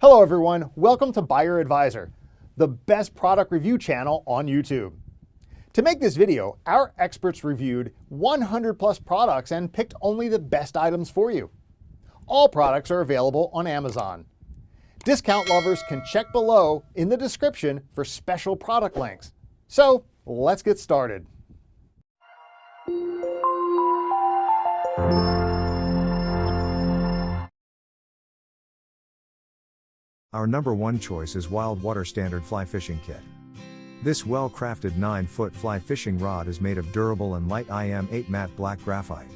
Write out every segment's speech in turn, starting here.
Hello everyone, welcome to Buyer Advisor, the best product review channel on YouTube. To make this video, our experts reviewed 100 plus products and picked only the best items for you. All products are available on Amazon. Discount lovers can check below in the description for special product links. So let's get started. Our number one choice is Wild Water Standard Fly Fishing Kit. This well-crafted 9-foot fly fishing rod is made of durable and light IM8 matte black graphite.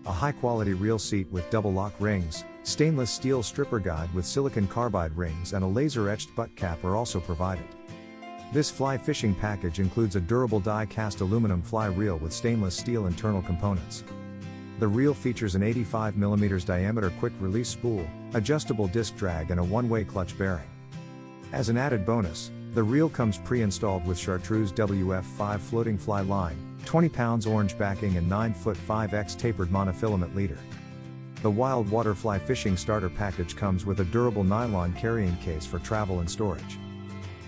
A high-quality reel seat with double lock rings, stainless steel stripper guide with silicon carbide rings and a laser-etched butt cap are also provided. This fly fishing package includes a durable die-cast aluminum fly reel with stainless steel internal components. The reel features an 85mm diameter quick-release spool, adjustable disc drag and a one-way clutch bearing. As an added bonus, the reel comes pre-installed with Chartreuse WF5 floating fly line, 20 pounds orange backing and 9-foot 5X tapered monofilament leader. The Wild Water Fly Fishing Starter Package comes with a durable nylon carrying case for travel and storage.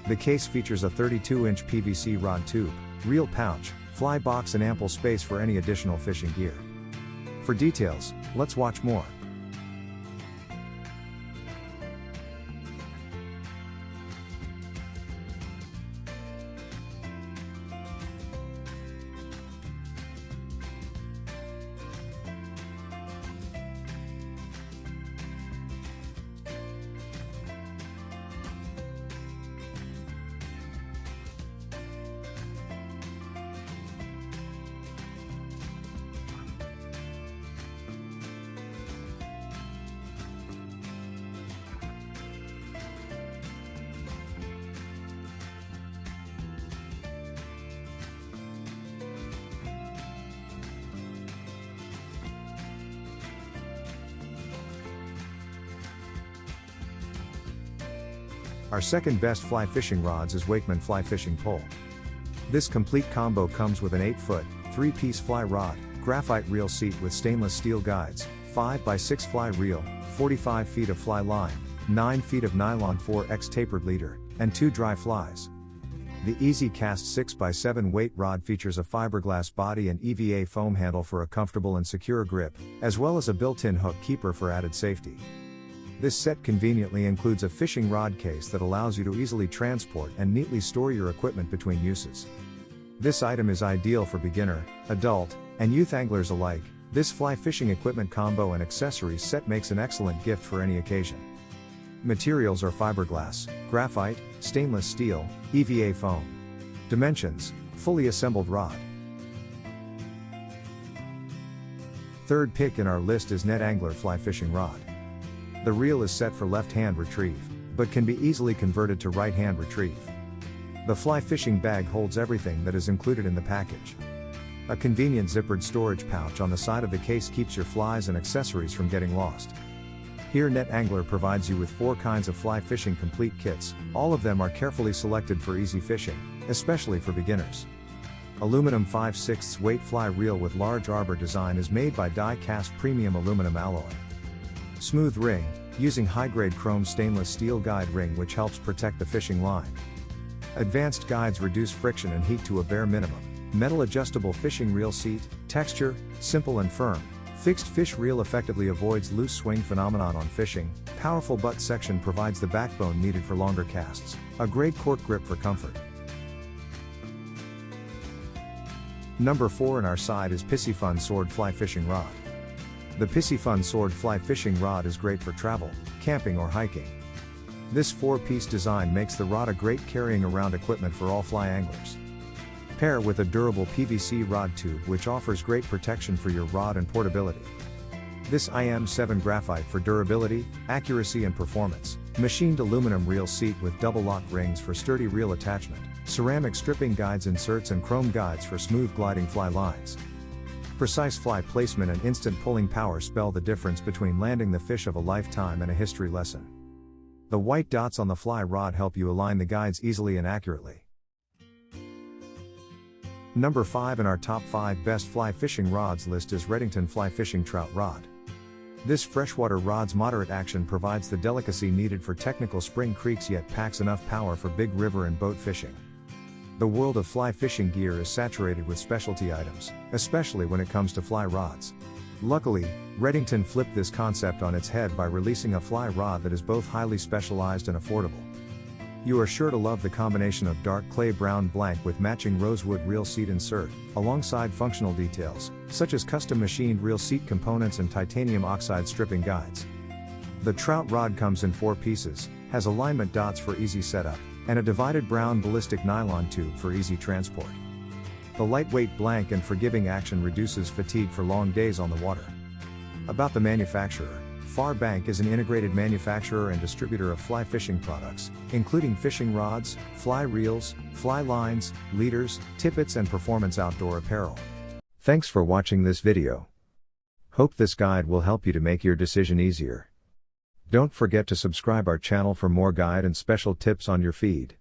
The case features a 32-inch PVC rod tube, reel pouch, fly box and ample space for any additional fishing gear. For details, let's watch more. Our second best fly fishing rods is Wakeman Fly Fishing Pole. This complete combo comes with an 8-foot, 3-piece fly rod, graphite reel seat with stainless steel guides, 5x6 fly reel, 45 feet of fly line, 9 feet of nylon 4X tapered leader, and 2 dry flies. The Easy Cast 6x7 weight rod features a fiberglass body and EVA foam handle for a comfortable and secure grip, as well as a built-in hook keeper for added safety. This set conveniently includes a fishing rod case that allows you to easily transport and neatly store your equipment between uses. This item is ideal for beginner, adult, and youth anglers alike. This fly fishing equipment combo and accessories set makes an excellent gift for any occasion. Materials are fiberglass, graphite, stainless steel, EVA foam. Dimensions: fully assembled rod. Third pick in our list is Net Angler Fly Fishing Rod. The reel is set for left-hand retrieve, but can be easily converted to right-hand retrieve. The fly fishing bag holds everything that is included in the package. A convenient zippered storage pouch on the side of the case keeps your flies and accessories from getting lost. Here Net Angler provides you with 4 kinds of fly fishing complete kits, all of them are carefully selected for easy fishing, especially for beginners. Aluminum 5/6 weight fly reel with large arbor design is made by die-cast premium aluminum alloy. Smooth ring, using high-grade chrome stainless steel guide ring which helps protect the fishing line. Advanced guides reduce friction and heat to a bare minimum. Metal adjustable fishing reel seat, texture, simple and firm. Fixed fish reel effectively avoids loose swing phenomenon on fishing. Powerful butt section provides the backbone needed for longer casts. A great cork grip for comfort. Number 4 in our side is Piscifun Sword Fly Fishing Rod. The Piscifun Sword Fly Fishing Rod is great for travel, camping or hiking. This 4-piece design makes the rod a great carrying around equipment for all fly anglers. Pair with a durable PVC rod tube which offers great protection for your rod and portability. This IM7 graphite for durability, accuracy and performance. Machined aluminum reel seat with double lock rings for sturdy reel attachment. Ceramic stripping guides inserts and chrome guides for smooth gliding fly lines. Precise fly placement and instant pulling power spell the difference between landing the fish of a lifetime and a history lesson. The white dots on the fly rod help you align the guides easily and accurately. Number 5 in our top 5 best fly fishing rods list is Redington Fly Fishing Trout Rod. This freshwater rod's moderate action provides the delicacy needed for technical spring creeks yet packs enough power for big river and boat fishing. The world of fly fishing gear is saturated with specialty items, especially when it comes to fly rods. Luckily, Redington flipped this concept on its head by releasing a fly rod that is both highly specialized and affordable. You are sure to love the combination of dark clay brown blank with matching rosewood reel seat insert, alongside functional details, such as custom machined reel seat components and titanium oxide stripping guides. The trout rod comes in 4 pieces, has alignment dots for easy setup, and a divided brown ballistic nylon tube for easy transport. The lightweight blank and forgiving action reduces fatigue for long days on the water. About the manufacturer, Farbank is an integrated manufacturer and distributor of fly fishing products, including fishing rods, fly reels, fly lines, leaders, tippets and performance outdoor apparel. Thanks for watching this video. Hope this guide will help you to make your decision easier. Don't forget to subscribe our channel for more guide and special tips on your feed.